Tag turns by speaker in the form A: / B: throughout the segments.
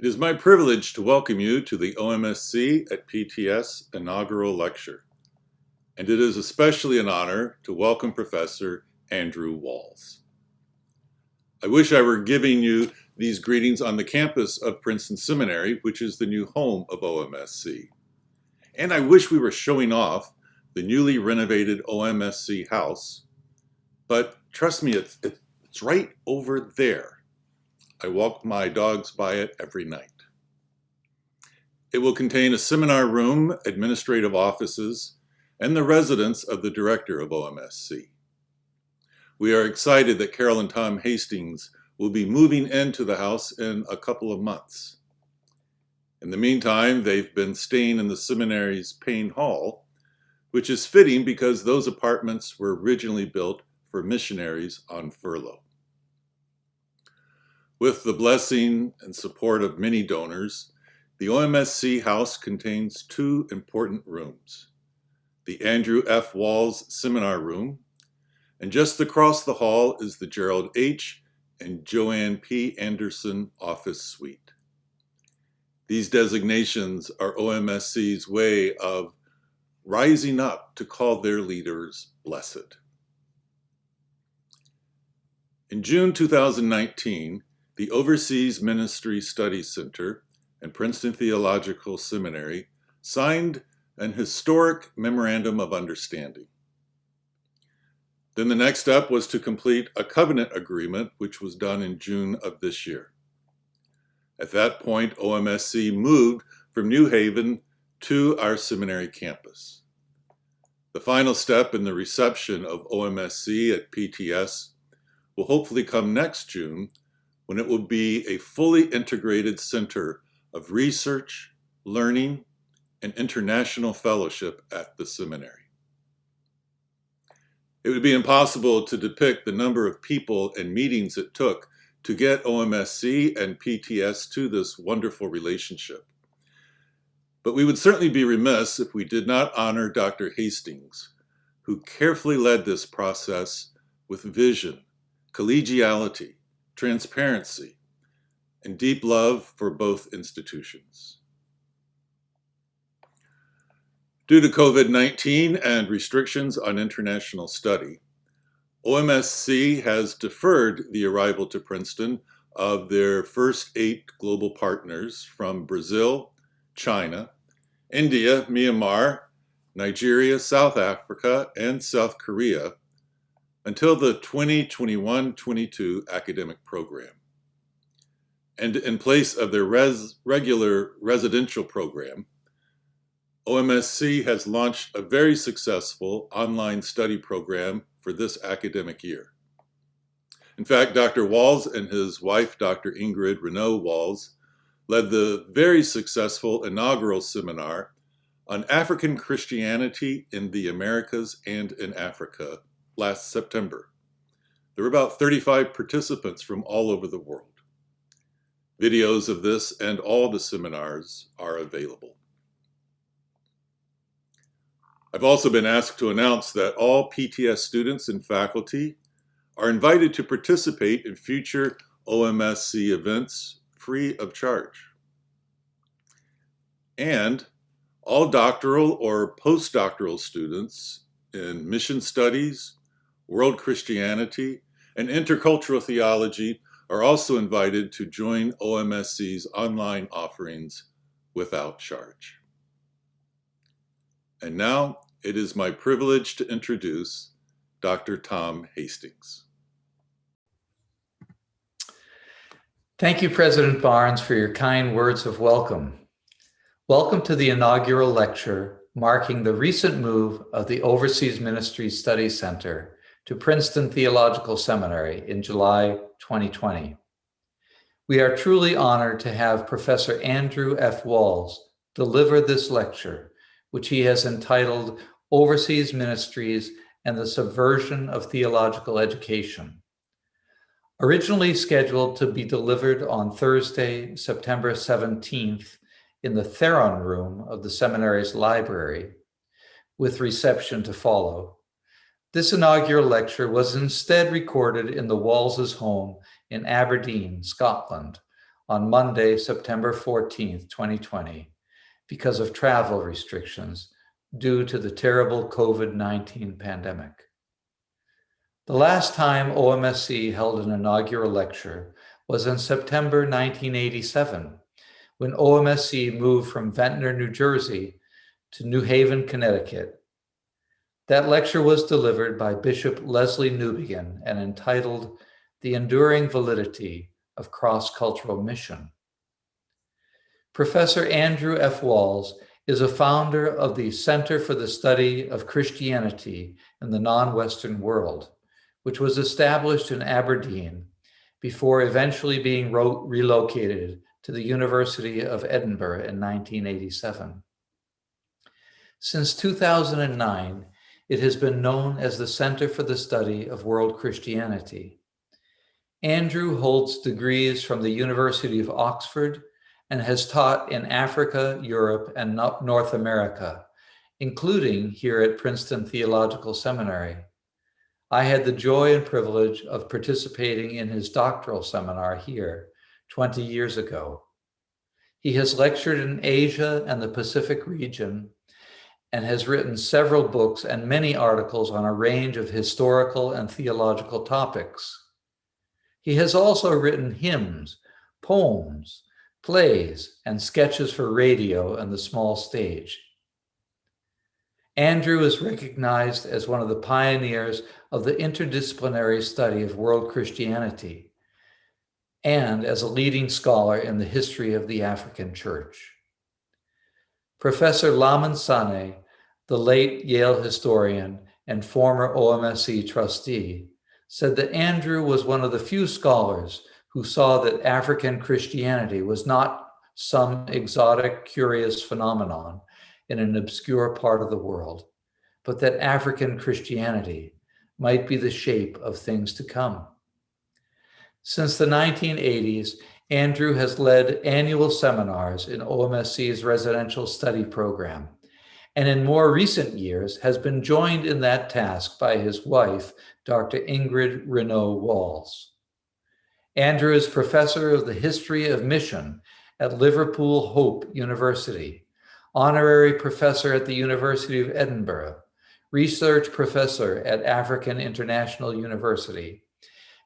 A: It is my privilege to welcome you to the OMSC at PTS Inaugural Lecture, and it is especially an honor to welcome Professor Andrew Walls. I wish I were giving you these greetings on the campus of Princeton Seminary, which is the new home of OMSC. And I wish we were showing off the newly renovated OMSC house, but trust me, it's right over there. I walk my dogs by it every night. It will contain a seminar room, administrative offices, and the residence of the director of OMSC. We are excited that Carol and Tom Hastings will be moving into the house in a couple of months. In the meantime, they've been staying in the seminary's Payne Hall, which is fitting because those apartments were originally built for missionaries on furlough. With the blessing and support of many donors, the OMSC house contains two important rooms: the Andrew F. Walls Seminar Room, and just across the hall is the Gerald H. and Joanne P. Anderson Office Suite. These designations are OMSC's way of rising up to call their leaders blessed. In June 2019, the Overseas Ministry Study Center and Princeton Theological Seminary signed an historic Memorandum of Understanding. Then the next step was to complete a covenant agreement, which was done in June of this year. At that point, OMSC moved from New Haven to our seminary campus. The final step in the reception of OMSC at PTS will hopefully come next June, when it will be a fully integrated center of research, learning, and international fellowship at the seminary. It would be impossible to depict the number of people and meetings it took to get OMSC and PTS to this wonderful relationship. But we would certainly be remiss if we did not honor Dr. Hastings, who carefully led this process with vision, collegiality, transparency, and deep love for both institutions. Due to COVID-19 and restrictions on international study, OMSC has deferred the arrival to Princeton of their first 8 global partners from Brazil, China, India, Myanmar, Nigeria, South Africa, and South Korea until the 2021-22 academic program. And in place of their regular residential program, OMSC has launched a very successful online study program for this academic year. In fact, Dr. Walls and his wife, Dr. Ingrid Renaud Walls, led the very successful inaugural seminar on African Christianity in the Americas and in Africa last September. There were about 35 participants from all over the world. Videos of this and all the seminars are available. I've also been asked to announce that all PTS students and faculty are invited to participate in future OMSC events free of charge. And all doctoral or postdoctoral students in mission studies, world Christianity, and intercultural theology are also invited to join OMSC's online offerings without charge. And now it is my privilege to introduce Dr. Tom Hastings.
B: Thank you, President Barnes, for your kind words of welcome. Welcome to the inaugural lecture marking the recent move of the Overseas Ministry Study Center to Princeton Theological Seminary in July 2020. We are truly honored to have Professor Andrew F. Walls deliver this lecture, which he has entitled Overseas Ministries and the Subversion of Theological Education. Originally scheduled to be delivered on Thursday, September 17th in the Theron Room of the seminary's library, with reception to follow, this inaugural lecture was instead recorded in the Walls' home in Aberdeen, Scotland, on Monday, September 14th, 2020, because of travel restrictions due to the terrible COVID-19 pandemic. The last time OMSC held an inaugural lecture was in September 1987, when OMSC moved from Ventnor, New Jersey to New Haven, Connecticut. That lecture was delivered by Bishop Leslie Newbegin and entitled The Enduring Validity of Cross-Cultural Mission. Professor Andrew F. Walls is a founder of the Center for the Study of Christianity in the Non-Western World, which was established in Aberdeen before eventually being relocated to the University of Edinburgh in 1987. Since 2009, it has been known as the Center for the Study of World Christianity. Andrew holds degrees from the University of Oxford and has taught in Africa, Europe, and North America, including here at Princeton Theological Seminary. I had the joy and privilege of participating in his doctoral seminar here 20 years ago. He has lectured in Asia and the Pacific region and has written several books and many articles on a range of historical and theological topics. He has also written hymns, poems, plays, and sketches for radio and the small stage. Andrew is recognized as one of the pioneers of the interdisciplinary study of world Christianity and as a leading scholar in the history of the African Church. Professor Lamin Sane, the late Yale historian and former OMSC trustee, said that Andrew was one of the few scholars who saw that African Christianity was not some exotic, curious phenomenon in an obscure part of the world, but that African Christianity might be the shape of things to come. Since the 1980s, Andrew has led annual seminars in OMSC's residential study program, and in more recent years has been joined in that task by his wife, Dr. Ingrid Renault Walls. Andrew is professor of the history of mission at Liverpool Hope University, honorary professor at the University of Edinburgh, research professor at African International University,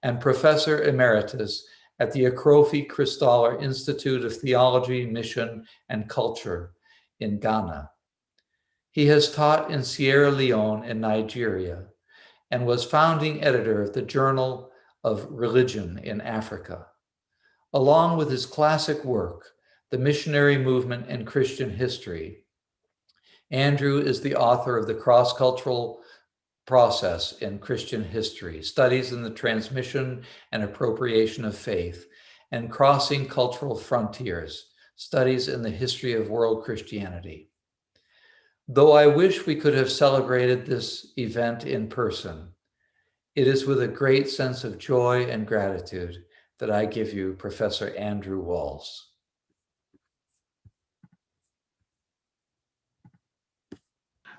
B: and professor emeritus at the Akrofi Christaller Institute of Theology, Mission, and Culture in Ghana. He has taught in Sierra Leone and Nigeria and was founding editor of the Journal of Religion in Africa. Along with his classic work, The Missionary Movement and Christian History, Andrew is the author of The Cross-Cultural Process in Christian History, Studies in the Transmission and Appropriation of Faith, and Crossing Cultural Frontiers, Studies in the History of World Christianity. Though I wish we could have celebrated this event in person, it is with a great sense of joy and gratitude that I give you Professor Andrew Walls.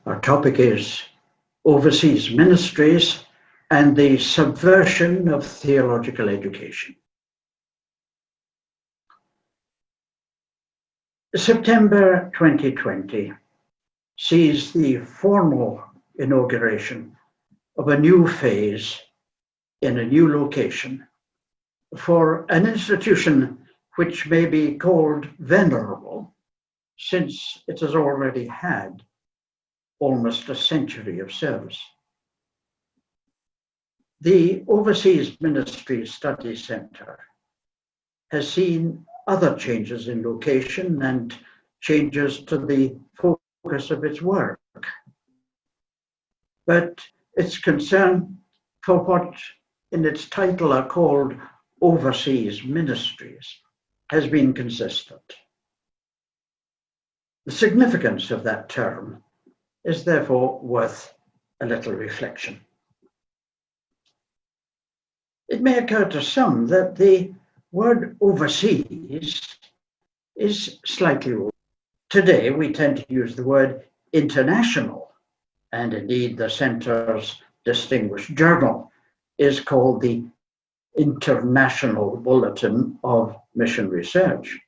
C: Our topic is overseas ministries and the subversion of theological education. September 2020 sees the formal inauguration of a new phase in a new location for an institution which may be called venerable, since it has already had almost a century of service. The Overseas Ministry Study Center has seen other changes in location and changes to the focus of its work. But its concern for what in its title are called overseas ministries has been consistent. The significance of that term is therefore worth a little reflection. It may occur to some that the word overseas is slightly old. Today, we tend to use the word international, and indeed the center's distinguished journal is called the international bulletin of mission research.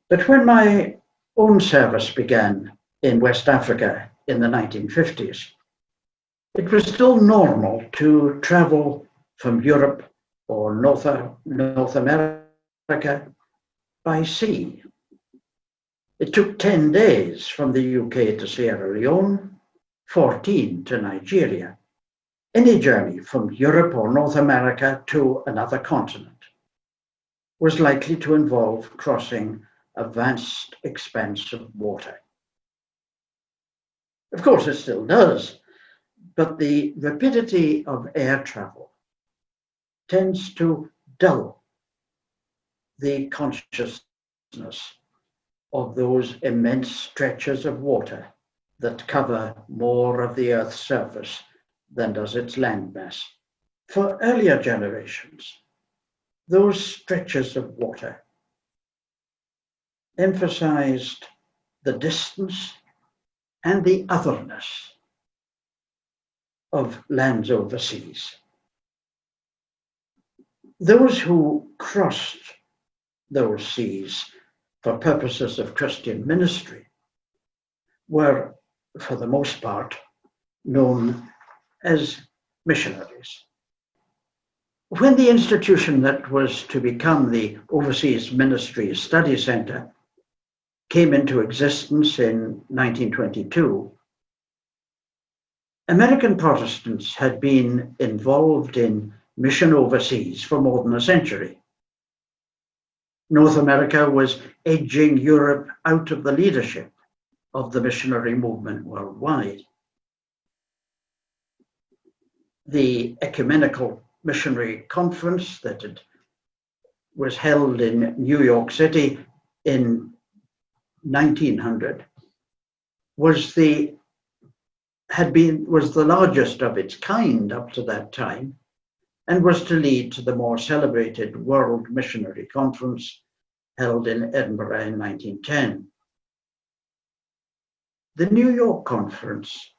C: But when my own service began in West Africa in the 1950s, it was still normal to travel from Europe or North America by sea. It took 10 days from the UK to Sierra Leone, 14 to Nigeria. Any journey from Europe or North America to another continent was likely to involve crossing a vast expanse of water. Of course, it still does, but the rapidity of air travel tends to dull the consciousness of those immense stretches of water that cover more of the Earth's surface than does its landmass. For earlier generations, those stretches of water emphasized the distance and the otherness of lands overseas. Those who crossed those seas for purposes of Christian ministry were, for the most part, known as missionaries. When the institution that was to become the Overseas Ministry Study Center came into existence in 1922, American Protestants had been involved in mission overseas for more than a century. North America was edging Europe out of the leadership of the missionary movement worldwide. The Ecumenical Missionary Conference that was held in New York City in 1900 was the largest of its kind up to that time, and was to lead to the more celebrated World Missionary Conference held in Edinburgh in 1910. The New York Conference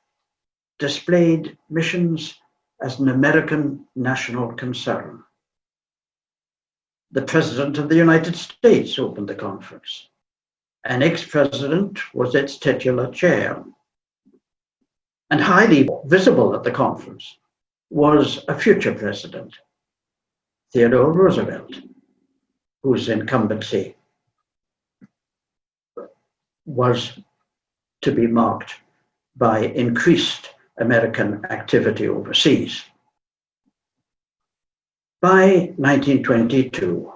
C: displayed missions as an American national concern. The President of the United States opened the conference. An ex-president was its titular chair. And highly visible at the conference was a future president, Theodore Roosevelt, whose incumbency was to be marked by increased American activity overseas. By 1922,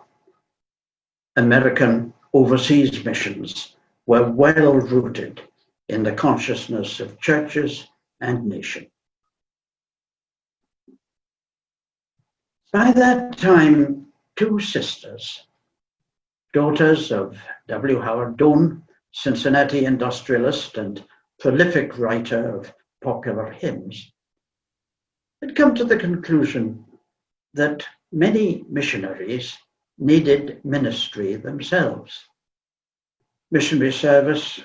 C: American overseas missions were well rooted in the consciousness of churches and nation. By that time, two sisters, daughters of W. Howard Doane, Cincinnati industrialist and prolific writer of popular hymns, had come to the conclusion that many missionaries needed ministry themselves. Missionary service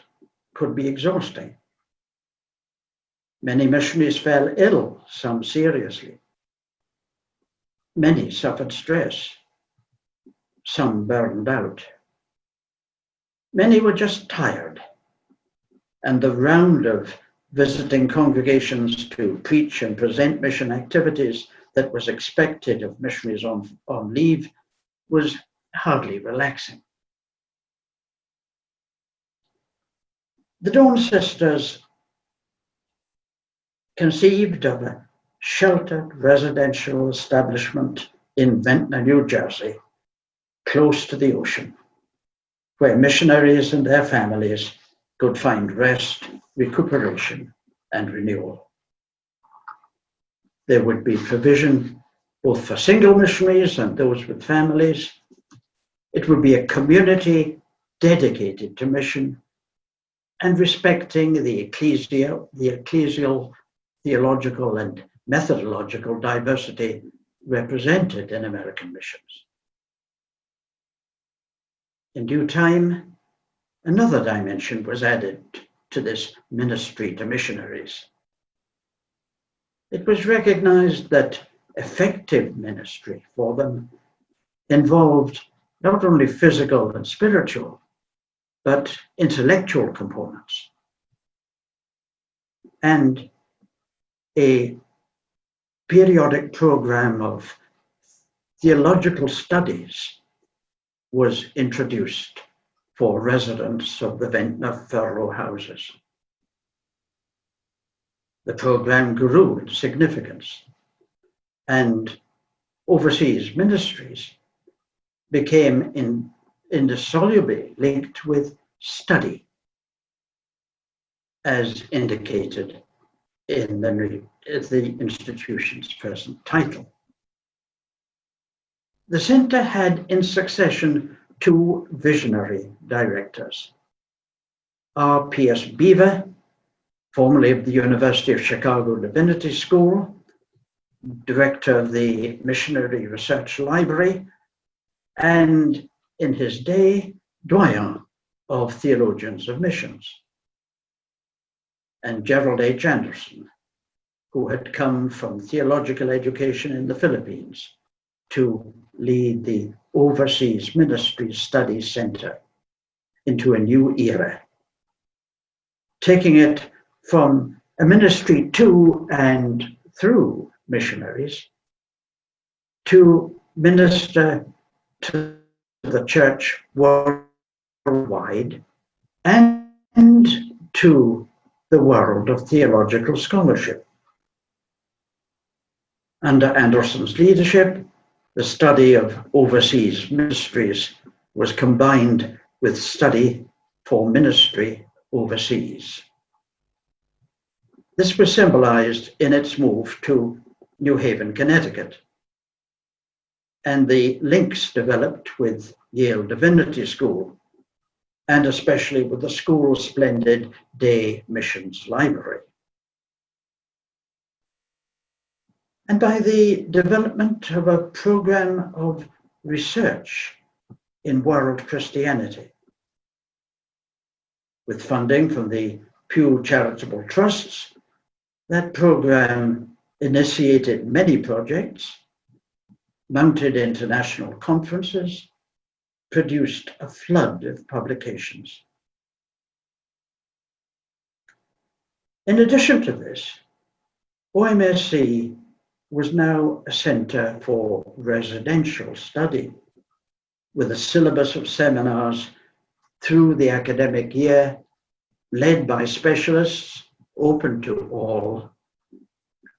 C: could be exhausting. Many missionaries fell ill, some seriously. Many suffered stress, some burned out. Many were just tired, and the round of visiting congregations to preach and present mission activities that was expected of missionaries on leave was hardly relaxing. The Doane sisters conceived of a sheltered residential establishment in Ventnor, New Jersey, close to the ocean, where missionaries and their families could find rest, recuperation, and renewal. There would be provision both for single missionaries and those with families. It would be a community dedicated to mission and respecting the ecclesial, theological, and methodological diversity represented in American missions. In due time, another dimension was added to this ministry to missionaries. It was recognized that effective ministry for them involved not only physical and spiritual, but intellectual components. And a periodic program of theological studies was introduced for residents of the Ventnor Furrow houses. The program grew in significance, and overseas ministries became indissolubly linked with study, as indicated in the institution's present title. The center had in succession two visionary directors. R. P.S. Beaver, formerly of the University of Chicago Divinity School, director of the Missionary Research Library, and in his day, doyen of theologians of missions. And Gerald H. Anderson, who had come from theological education in the Philippines to lead the Overseas Ministries Studies Center into a new era, taking it from a ministry to and through missionaries to minister to the church worldwide and to the world of theological scholarship. Under Anderson's leadership, the study of overseas ministries was combined with study for ministry overseas. This was symbolized in its move to New Haven, Connecticut, and the links developed with Yale Divinity School, and especially with the school's splendid day missions library. And by the development of a program of research in world Christianity, with funding from the Pew Charitable Trusts, that program initiated many projects, mounted international conferences, produced a flood of publications. In addition to this, OMSC was now a center for residential study, with a syllabus of seminars through the academic year, led by specialists, open to all,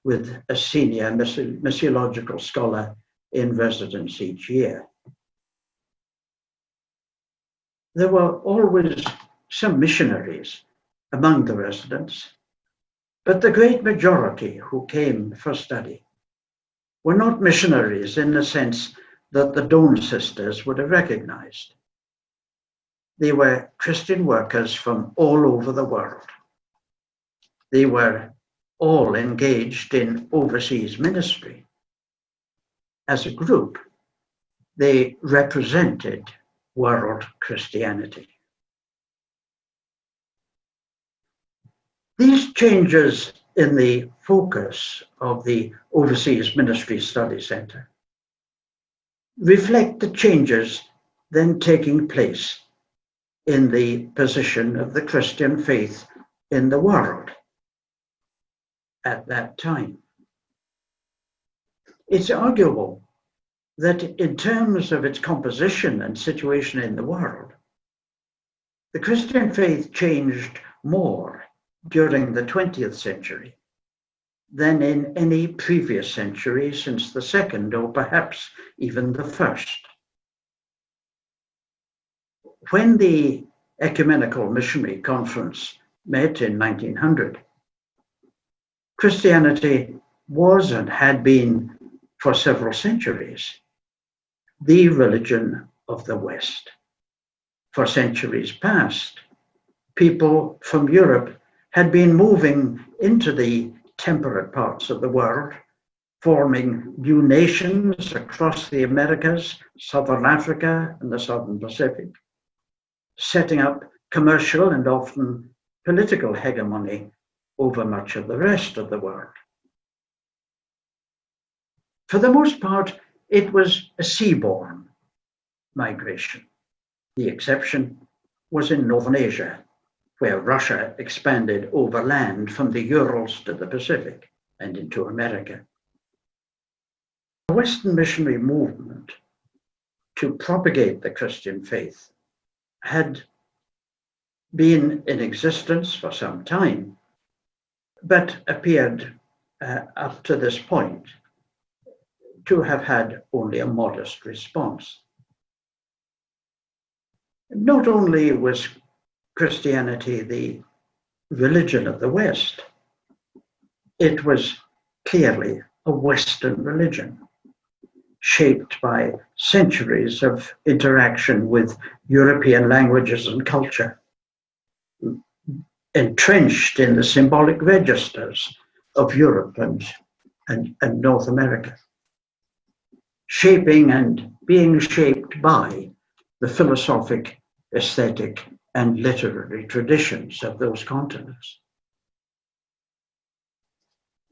C: with a senior missiological scholar in residence each year. There were always some missionaries among the residents, but the great majority who came for study were not missionaries in the sense that the Doan sisters would have recognized. They were Christian workers from all over the world. They were all engaged in overseas ministry. As a group, they represented world Christianity. These changes in the focus of the Overseas Ministry Study Center reflect the changes then taking place in the position of the Christian faith in the world at that time. It's arguable that in terms of its composition and situation in the world, the Christian faith changed more during the 20th century than in any previous century since the second, or perhaps even the first. When the Ecumenical Missionary Conference met in 1900, Christianity was and had been for several centuries the religion of the West. For centuries past, people from Europe had been moving into the temperate parts of the world, forming new nations across the Americas, Southern Africa, and the Southern Pacific, setting up commercial and often political hegemony over much of the rest of the world. For the most part, it was a seaborne migration. The exception was in Northern Asia, where Russia expanded overland from the Urals to the Pacific and into America. The Western missionary movement to propagate the Christian faith had been in existence for some time, but appeared up to this point to have had only a modest response. Not only was Christianity the religion of the West, it was clearly a Western religion, shaped by centuries of interaction with European languages and culture, entrenched in the symbolic registers of Europe and North America, shaping and being shaped by the philosophic, aesthetic, and literary traditions of those continents.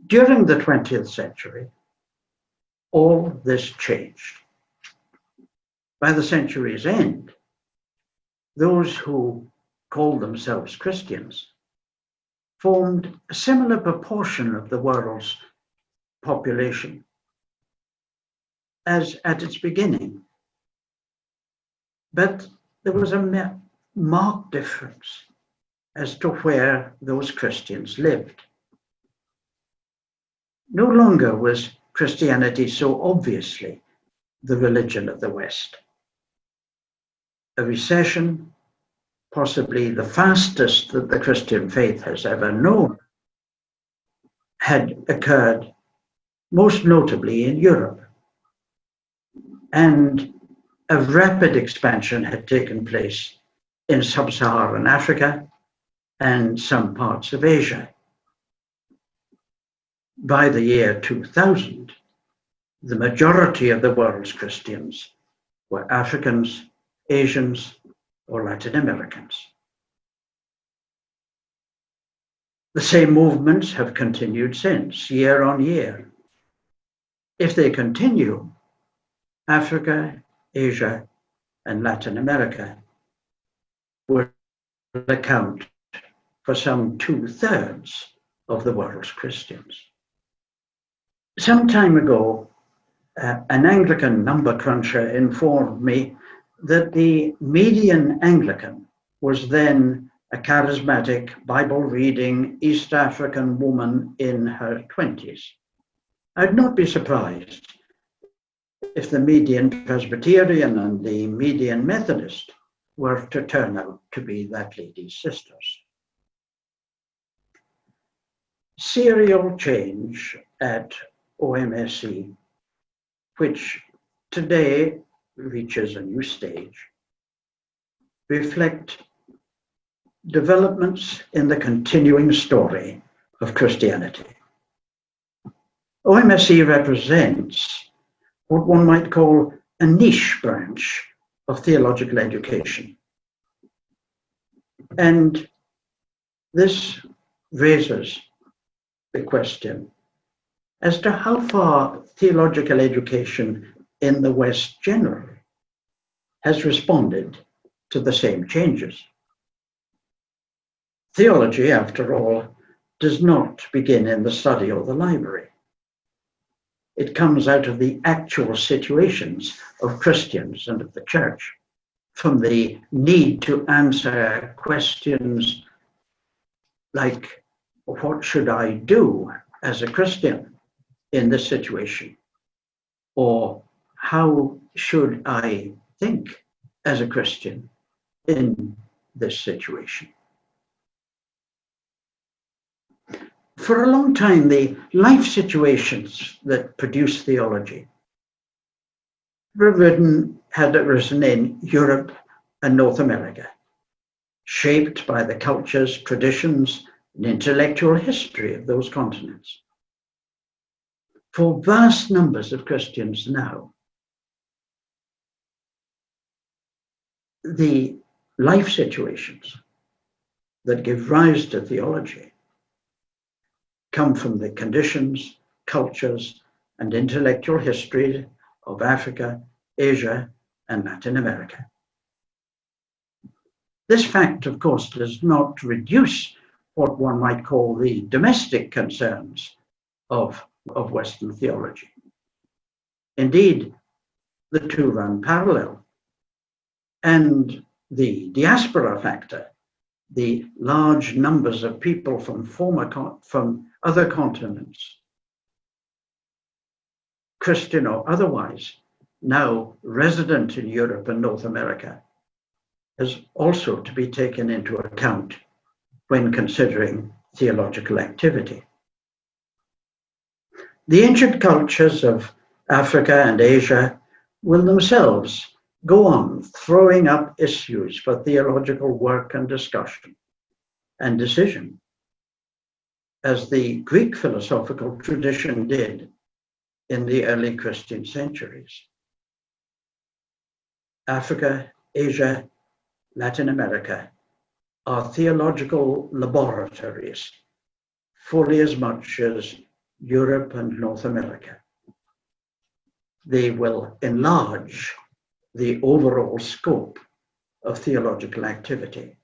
C: During the 20th century, all this changed. By the century's end, those who called themselves Christians formed a similar proportion of the world's population as at its beginning. But there was a marked difference as to where those Christians lived. No longer was Christianity so obviously the religion of the West. A recession, possibly the fastest that the Christian faith has ever known, had occurred most notably in Europe. And a rapid expansion had taken place in sub-Saharan Africa and some parts of Asia. By the year 2000, the majority of the world's Christians were Africans, Asians, or Latin Americans. The same movements have continued since, year on year. If they continue, Africa, Asia, and Latin America will account for some 2/3 of the world's Christians. Some time ago, an Anglican number cruncher informed me that the median Anglican was then a charismatic, Bible-reading East African woman in her 20s. I'd not be surprised if the median Presbyterian and the median Methodist were to turn out to be that lady's sisters. Serial change at OMSC, which today reaches a new stage, reflect developments in the continuing story of Christianity. OMSC represents what one might call a niche branch of theological education. And this raises the question as to how far theological education in the West generally has responded to the same changes. Theology, after all, does not begin in the study or the library. It comes out of the actual situations of Christians and of the church, from the need to answer questions like, what should I do as a Christian in this situation? Or how should I think as a Christian in this situation? For a long time, the life situations that produce theology had arisen in Europe and North America, shaped by the cultures, traditions, and intellectual history of those continents. For vast numbers of Christians now, the life situations that give rise to theology come from the conditions, cultures, and intellectual history of Africa, Asia, and Latin America. This fact, of course, does not reduce what one might call the domestic concerns of Western theology. Indeed, the two run parallel. And the diaspora factor, the large numbers of people from other continents, Christian or otherwise, now resident in Europe and North America, is also to be taken into account when considering theological activity. The ancient cultures of Africa and Asia will themselves go on throwing up issues for theological work and discussion and decision, as the Greek philosophical tradition did in the early Christian centuries. Africa, Asia, Latin America are theological laboratories, fully as much as Europe and North America. They will enlarge the overall scope of theological activity.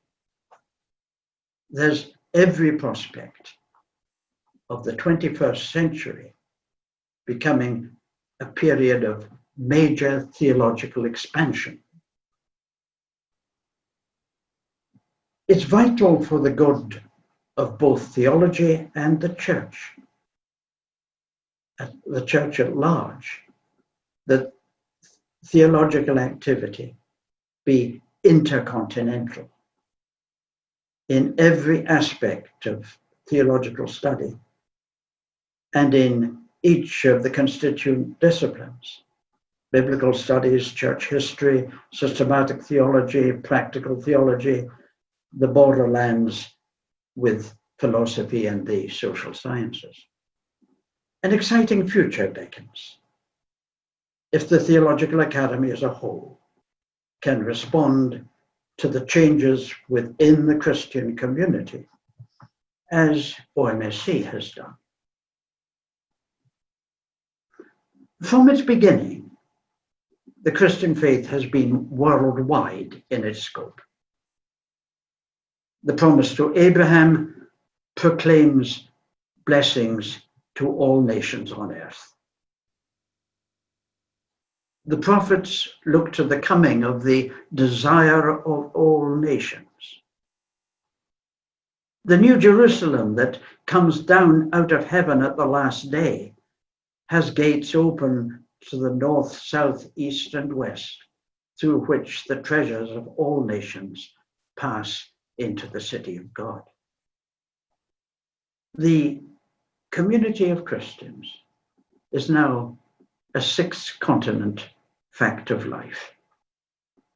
C: There's every prospect of the 21st century becoming a period of major theological expansion. It's vital for the good of both theology and the church at large, that theological activity be intercontinental in every aspect of theological study and in each of the constituent disciplines: biblical studies, church history, systematic theology, practical theology, the borderlands with philosophy and the social sciences. An exciting future beckons if the Theological Academy as a whole can respond to the changes within the Christian community, as OMSC has done. From its beginning, the Christian faith has been worldwide in its scope. The promise to Abraham proclaims blessings to all nations on earth. The prophets look to the coming of the desire of all nations. The New Jerusalem that comes down out of heaven at the last day has gates open to the north, south, east, and west, through which the treasures of all nations pass into the city of God. The community of Christians is now a six-continent fact of life: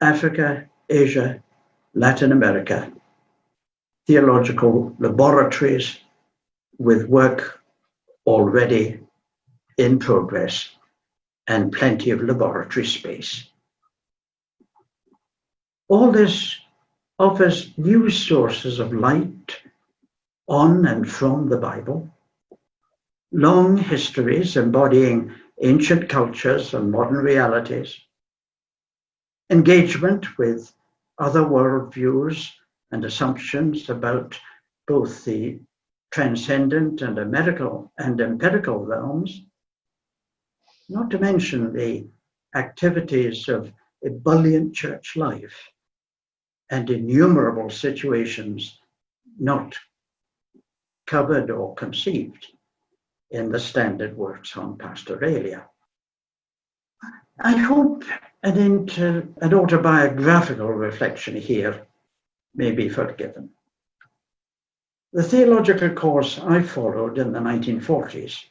C: Africa, Asia, Latin America, theological laboratories with work already in progress and plenty of laboratory space. All this offers new sources of light on and from the Bible, long histories embodying ancient cultures and modern realities, engagement with other worldviews and assumptions about both the transcendent and empirical realms, not to mention the activities of ebullient church life and innumerable situations not covered or conceived in the standard works on pastoralia. I hope an autobiographical reflection here may be forgiven. The theological course I followed in the 1940s,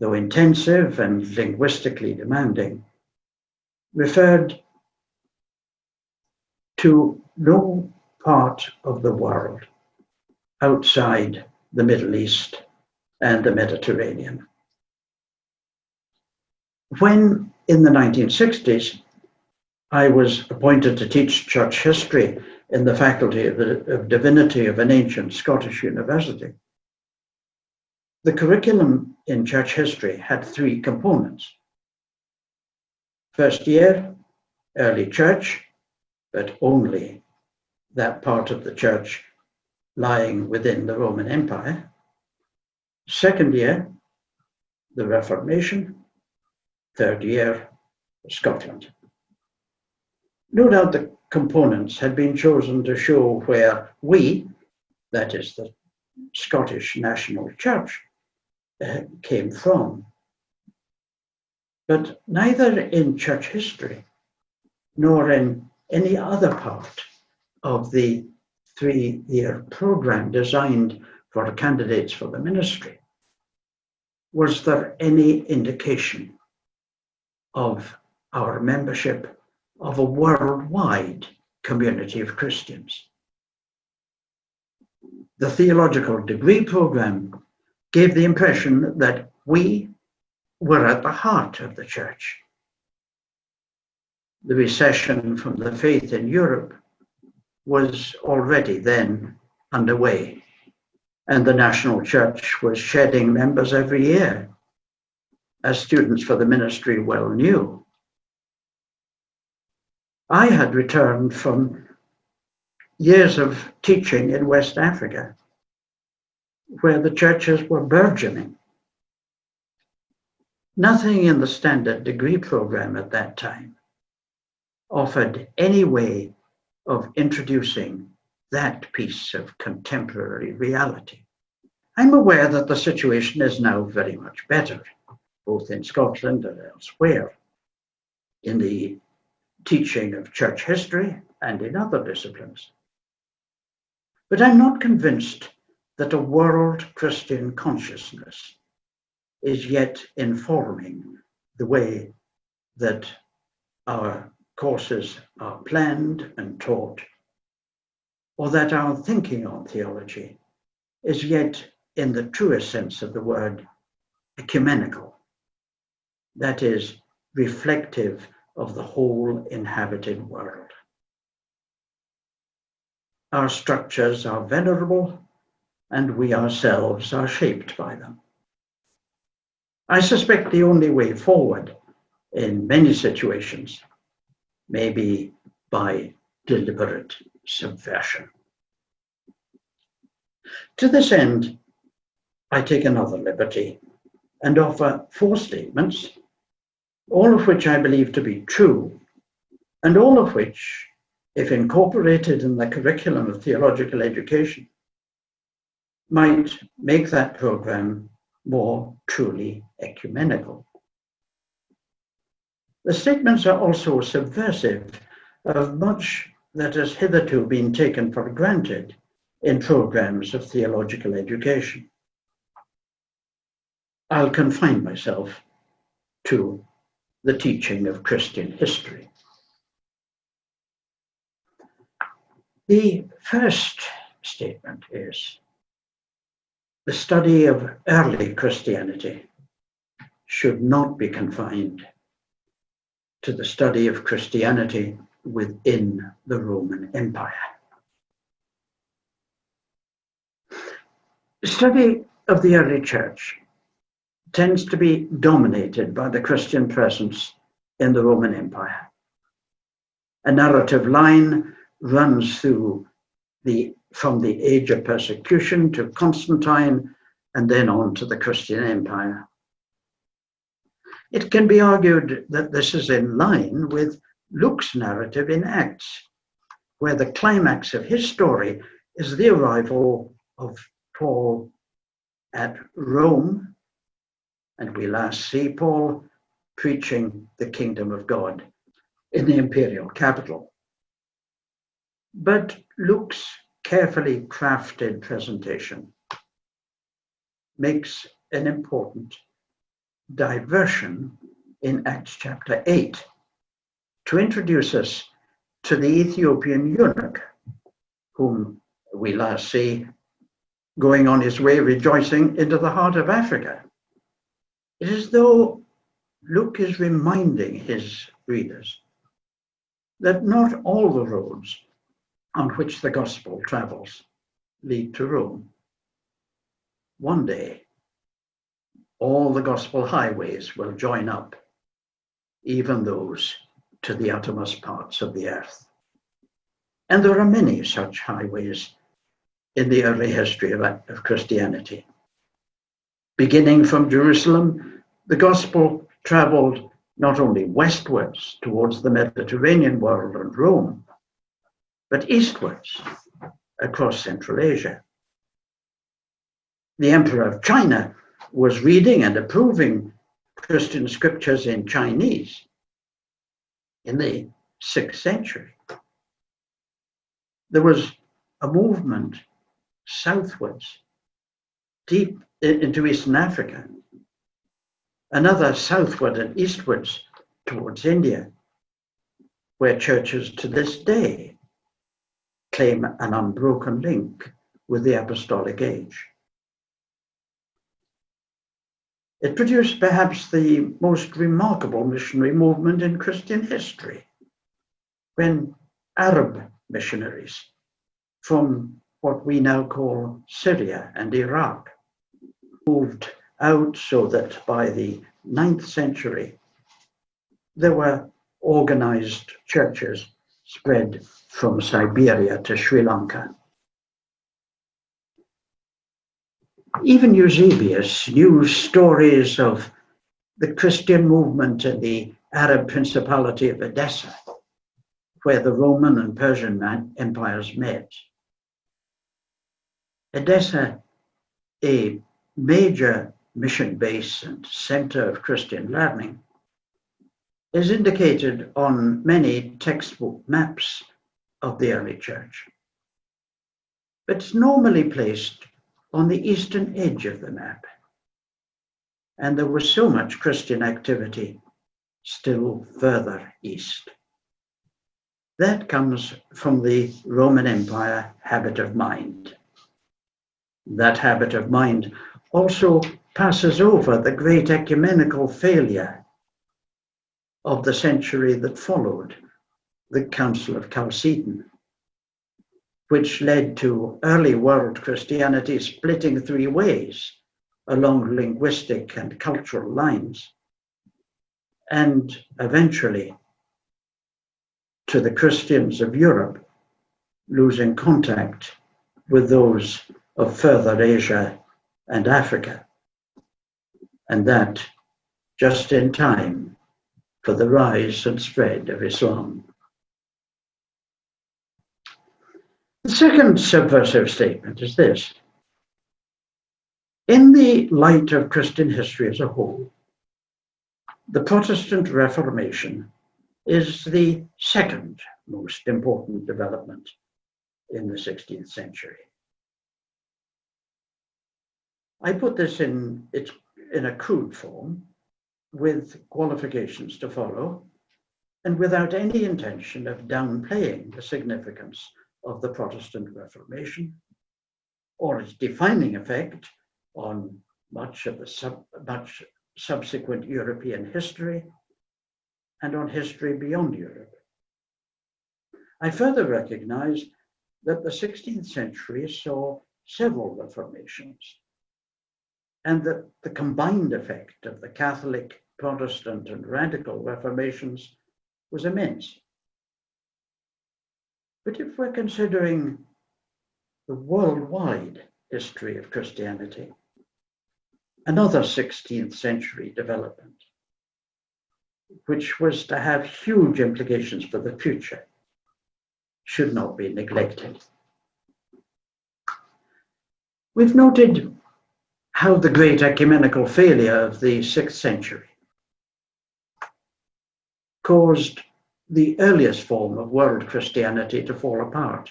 C: though intensive and linguistically demanding, referred to no part of the world outside the Middle East and the Mediterranean. When, in the 1960s, I was appointed to teach church history in the Faculty of Divinity of an ancient Scottish university, The curriculum in church history had three components. First year, early church, but only that part of the church lying within the Roman Empire. Second year, the Reformation. Third year, Scotland. No doubt the components had been chosen to show where we, that is the Scottish National Church, came from. But neither in church history nor in any other part of the 3-year program designed for candidates for the ministry was there any indication of our membership of a worldwide community of Christians. The theological degree program gave the impression that we were at the heart of the church. The recession from the faith in Europe was already then underway, and the national church was shedding members every year, as students for the ministry well knew. I had returned from years of teaching in West Africa, where the churches were burgeoning. Nothing in the standard degree program at that time offered any way of introducing that piece of contemporary reality. I'm aware that the situation is now very much better, both in Scotland and elsewhere, in the teaching of church history and in other disciplines. But I'm not convinced that a world Christian consciousness is yet informing the way that our courses are planned and taught, or that our thinking on theology is yet, in the truest sense of the word, ecumenical, that is, reflective of the whole inhabited world. Our structures are venerable, and we ourselves are shaped by them. I suspect the only way forward in many situations may be by deliberate subversion. To this end, I take another liberty and offer 4 statements, all of which I believe to be true, and all of which, if incorporated in the curriculum of theological education, might make that program more truly ecumenical. The statements are also subversive of much that has hitherto been taken for granted in programs of theological education. I'll confine myself to the teaching of Christian history. The first statement is the study of early Christianity should not be confined to the study of Christianity within the Roman Empire. The study of the early church tends to be dominated by the Christian presence in the Roman Empire. A narrative line runs through from the age of persecution to Constantine and then on to the Christian Empire. It can be argued that this is in line with Luke's narrative in Acts, where the climax of his story is the arrival of Paul at Rome, and we last see Paul preaching the kingdom of God in the imperial capital. But Luke's carefully crafted presentation makes an important diversion in Acts chapter 8 to introduce us to the Ethiopian eunuch, whom we last see going on his way rejoicing into the heart of Africa. It is as though Luke is reminding his readers that not all the roads on which the gospel travels lead to Rome. One day, all the gospel highways will join up, even those to the uttermost parts of the earth. And there are many such highways in the early history of Christianity. Beginning from Jerusalem, the gospel traveled not only westwards towards the Mediterranean world and Rome, but eastwards across Central Asia. The Emperor of China was reading and approving Christian scriptures in Chinese in the 6th century. There was a movement southwards, deep into Eastern Africa, another southward and eastwards towards India, where churches to this day claim an unbroken link with the apostolic age. It produced perhaps the most remarkable missionary movement in Christian history, when Arab missionaries from what we now call Syria and Iraq moved out, so that by the 9th century, there were organized churches spread from Siberia to Sri Lanka. Even Eusebius knew stories of the Christian movement in the Arab Principality of Edessa, where the Roman and Persian empires met. Edessa, a major mission base and center of Christian learning, is indicated on many textbook maps of the early church, but it's normally placed on the eastern edge of the map. And there was so much Christian activity still further east. That comes from the Roman Empire habit of mind. That habit of mind also passes over the great ecumenical failure of the century that followed, the Council of Chalcedon, which led to early world Christianity splitting three ways along linguistic and cultural lines, and eventually to the Christians of Europe losing contact with those of further Asia and Africa, and that just in time for the rise and spread of Islam. The second subversive statement is this: in the light of Christian history as a whole, the Protestant Reformation is the second most important development in the 16th century. I put this in a crude form, with qualifications to follow, and without any intention of downplaying the significance of the Protestant Reformation or its defining effect on much subsequent European history and on history beyond Europe. I further recognize that the 16th century saw several reformations, and that the combined effect of the Catholic, Protestant, and radical reformations was immense. But if we're considering the worldwide history of Christianity, another 16th century development, which was to have huge implications for the future, should not be neglected. We've noted how the great ecumenical failure of the 6th century caused the earliest form of world Christianity to fall apart.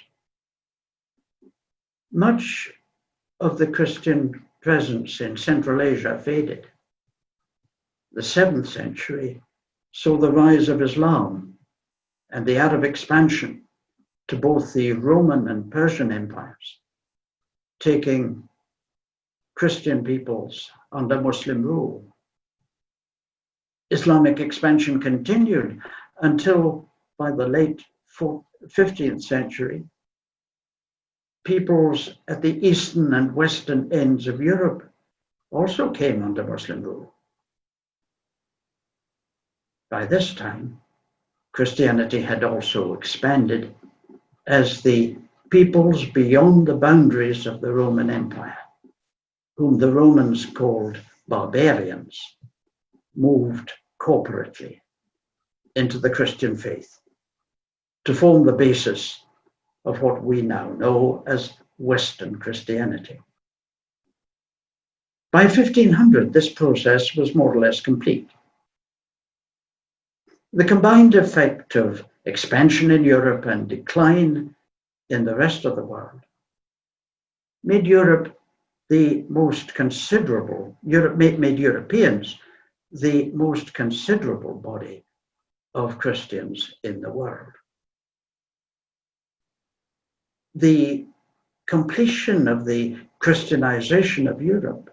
C: Much of the Christian presence in Central Asia faded. The 7th century saw the rise of Islam and the Arab expansion to both the Roman and Persian empires, taking Christian peoples under Muslim rule. Islamic expansion continued until, by the late 15th century, peoples at the eastern and western ends of Europe also came under Muslim rule. By this time, Christianity had also expanded as the peoples beyond the boundaries of the Roman Empire, whom the Romans called barbarians, moved corporately into the Christian faith to form the basis of what we now know as Western Christianity. By 1500, this process was more or less complete. The combined effect of expansion in Europe and decline in the rest of the world made Europe the most considerable, made Europeans the most considerable body of Christians in the world. The completion of the Christianization of Europe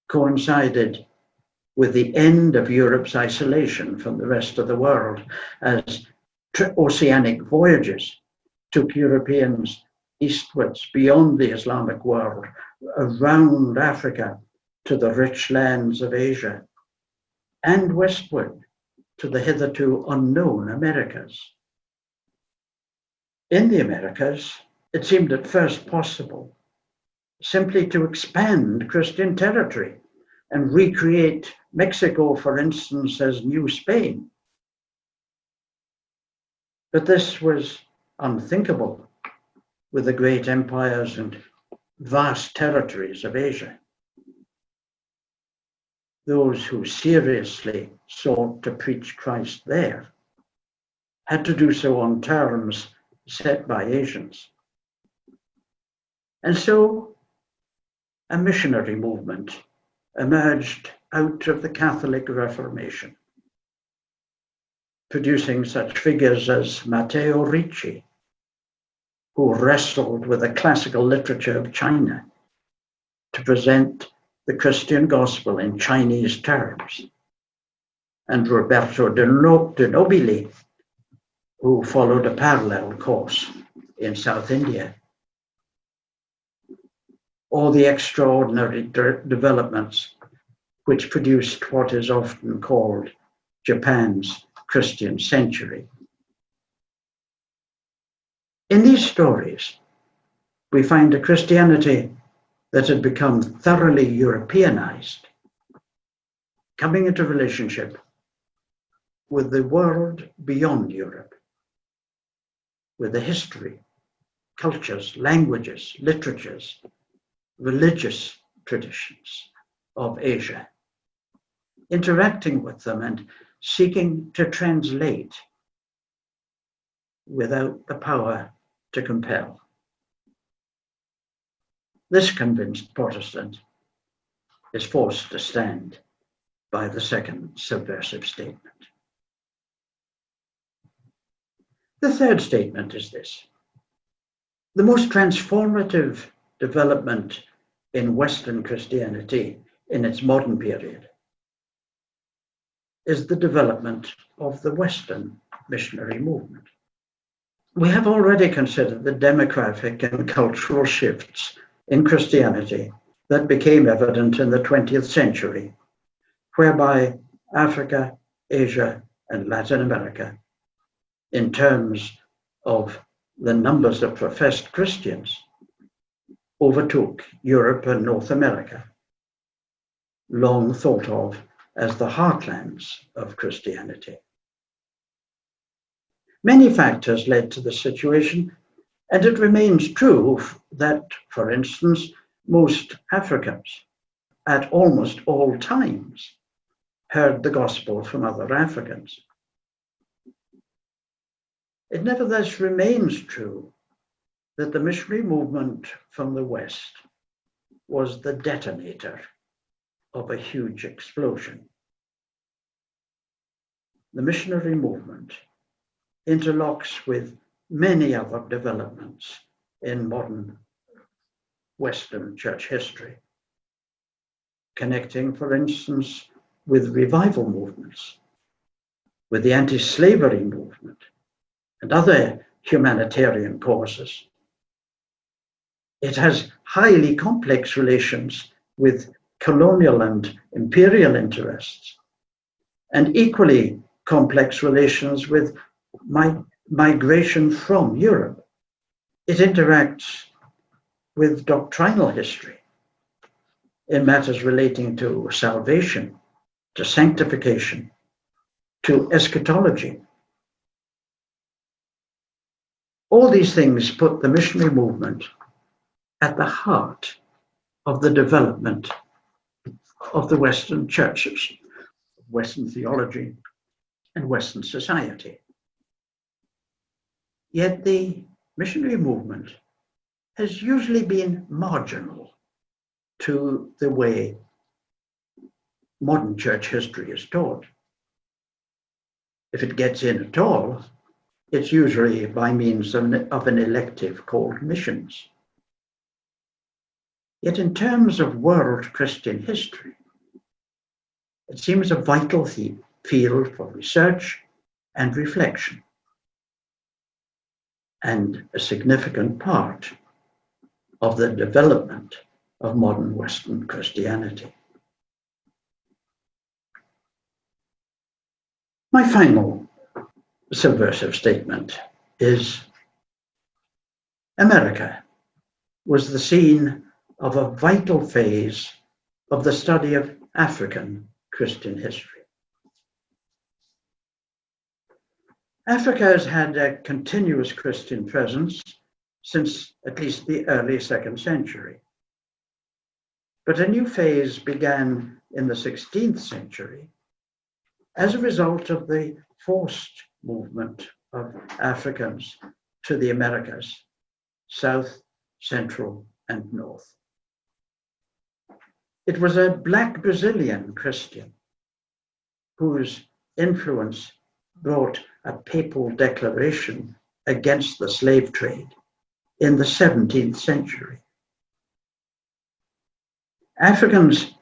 C: coincided with the end of Europe's isolation from the rest of the world as oceanic voyages took Europeans eastwards beyond the Islamic world, around Africa to the rich lands of Asia, and westward to the hitherto unknown Americas. In the Americas, it seemed at first possible simply to expand Christian territory and recreate Mexico, for instance, as New Spain. But this was unthinkable with the great empires and vast territories of Asia. Those who seriously sought to preach Christ there had to do so on terms set by Asians. And so a missionary movement emerged out of the Catholic Reformation, producing such figures as Matteo Ricci, who wrestled with the classical literature of China to present the Christian gospel in Chinese terms, and Roberto de Nobili, who followed a parallel course in South India. All the extraordinary developments which produced what is often called Japan's Christian century. In these stories, we find a Christianity that had become thoroughly Europeanized, coming into relationship with the world beyond Europe, with the history, cultures, languages, literatures, religious traditions of Asia, interacting with them and seeking to translate without the power to compel. This convinced Protestant is forced to stand by the second subversive statement. The third statement is this: the most transformative development in Western Christianity in its modern period is the development of the Western missionary movement. We have already considered the demographic and cultural shifts in Christianity that became evident in the 20th century, whereby Africa, Asia, and Latin America, in terms of the numbers of professed Christians, overtook Europe and North America, long thought of as the heartlands of Christianity. Many factors led to this situation, and it remains true that, for instance, most Africans at almost all times heard the gospel from other Africans. It nevertheless remains true that the missionary movement from the West was the detonator of a huge explosion. The missionary movement interlocks with many other developments in modern Western church history, connecting, for instance, with revival movements, with the anti-slavery movement, and other humanitarian causes. It has highly complex relations with colonial and imperial interests, and equally complex relations with migration from Europe. It interacts with doctrinal history in matters relating to salvation, to sanctification, to eschatology. All these things put the missionary movement at the heart of the development of the Western churches, Western theology, and Western society. Yet the missionary movement has usually been marginal to the way modern church history is taught. If it gets in at all, it's usually by means of an elective called missions. Yet in terms of world Christian history, it seems a vital field for research and reflection, and a significant part of the development of modern Western Christianity. My final subversive statement is America was the scene of a vital phase of the study of African Christian history. Africa has had a continuous Christian presence since at least the early 2nd century. But a new phase began in the 16th century as a result of the forced movement of Africans to the Americas, South, Central, and North. It was a Black Brazilian Christian whose influence brought a papal declaration against the slave trade in the 17th century. Africans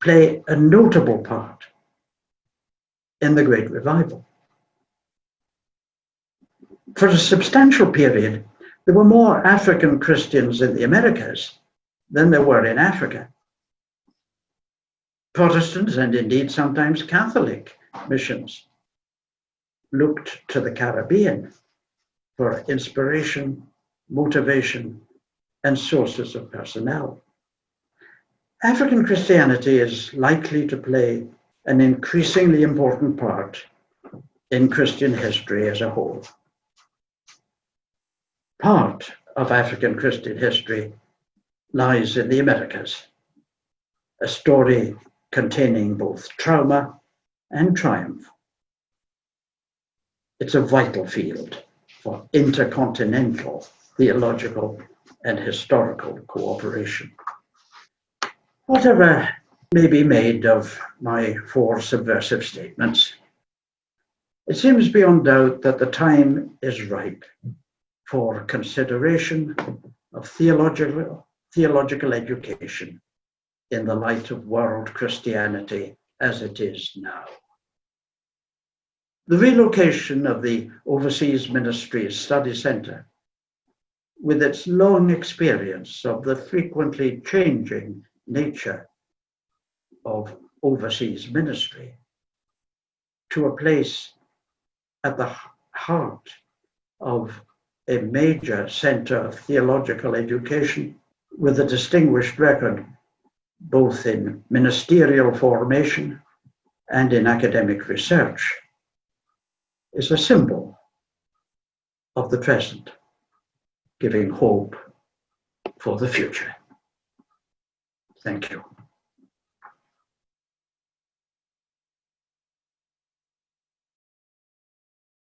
C: play a notable part in the Great Revival. For a substantial period, there were more African Christians in the Americas than there were in Africa. Protestants, and indeed sometimes Catholic missions, looked to the Caribbean for inspiration, motivation, and sources of personnel. African Christianity is likely to play an increasingly important part in Christian history as a whole. Part of African Christian history lies in the Americas, a story containing both trauma and triumph. It's a vital field for intercontinental theological and historical cooperation. Whatever may be made of my 4 subversive statements, it seems beyond doubt that the time is ripe for consideration of theological education in the light of world Christianity as it is now. The relocation of the Overseas Ministries Study Center, with its long experience of the frequently changing nature of overseas ministry, to a place at the heart of a major center of theological education with a distinguished record both in ministerial formation and in academic research, is a symbol of the present, giving hope for the future. Thank you.